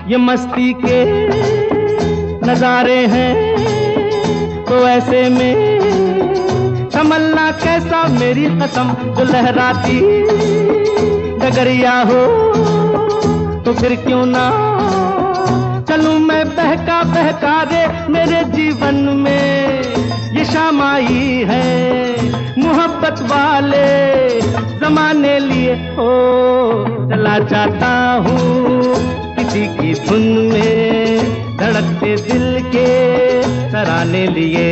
ये मस्ती के नजारे हैं, तो ऐसे में संभलना कैसा मेरी कसम। जो लहराती डगरिया हो तो फिर क्यों ना चलूं मैं बहका बहका रे। मेरे जीवन में ये शाम आई है, मोहब्बत वाले जमाने लिए हो। चला जाता हूँ किसी की धुन में, धड़कते दिल के तराने लिए।